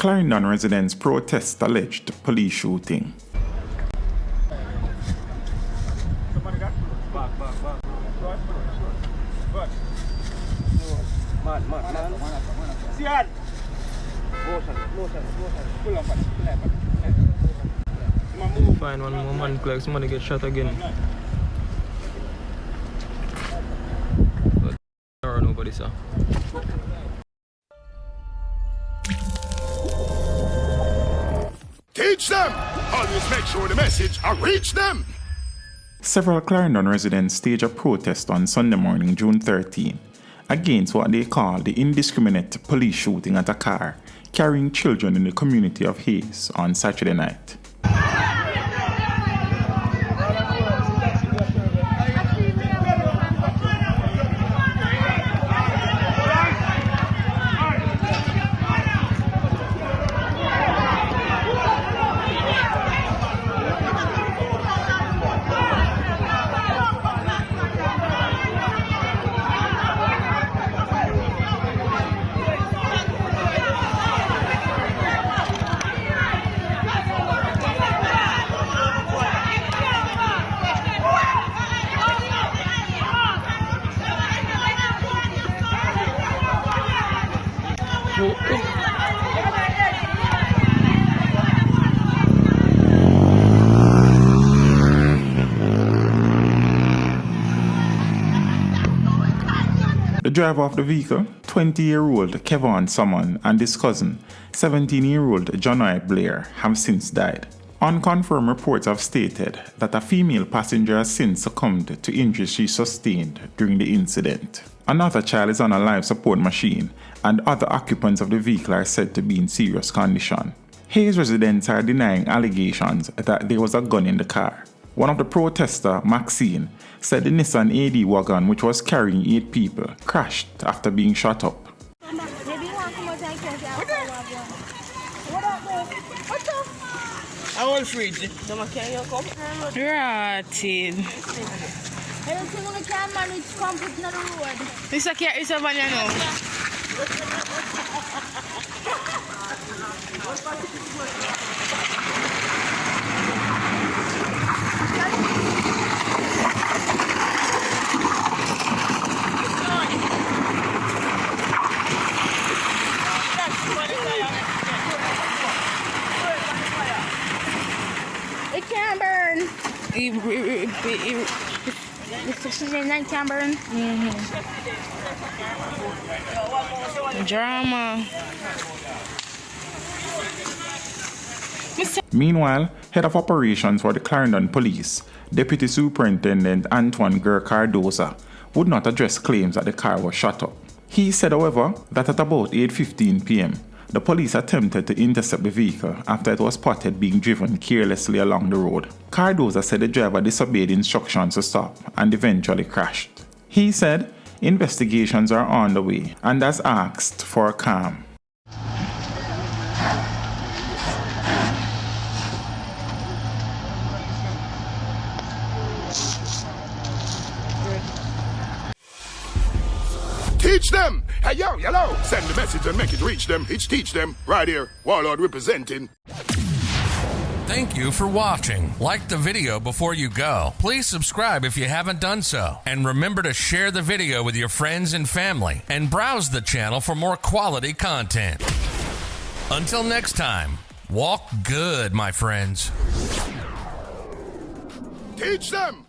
Clarendon residents protest alleged police shooting. Find one more man, like somebody get shot again. But there are nobody, sir. Teach them! Always make sure the message reach them! Several Clarendon residents staged a protest on Sunday morning, June 13, against what they call the indiscriminate police shooting at a car carrying children in the community of Hayes on Saturday night. The driver of the vehicle, 20-year-old Kevin Summon, and his cousin, 17-year-old John Blair, have since died. Unconfirmed reports have stated that a female passenger has since succumbed to injuries she sustained during the incident. Another child is on a life support machine, and other occupants of the vehicle are said to be in serious condition. Hayes residents are denying allegations that there was a gun in the car. One of the protesters, Maxine, said the Nissan AD wagon, which was carrying 8 people, crashed after being shot up. I want fridge. Rotted. I don't think we can manage complete on the road. It's a van now. It can burn. The Teachdem can burn. Drama. Meanwhile, head of operations for the Clarendon Police, Deputy Superintendent Anton-Gur would not address claims that the car was shot up. He said, however, that at about 8:15 p.m., the police attempted to intercept the vehicle after it was spotted being driven carelessly along the road. Cardoza said the driver disobeyed instructions to stop and eventually crashed. He said investigations are on the way and has asked for calm. Teach them! Hey, yo, hello! Send the message and make it reach them. It's Teach Them, right here. Warlord representing. Thank you for watching. Like the video before you go. Please subscribe if you haven't done so. And remember to share the video with your friends and family. And browse the channel for more quality content. Until next time, walk good, my friends. Teach them!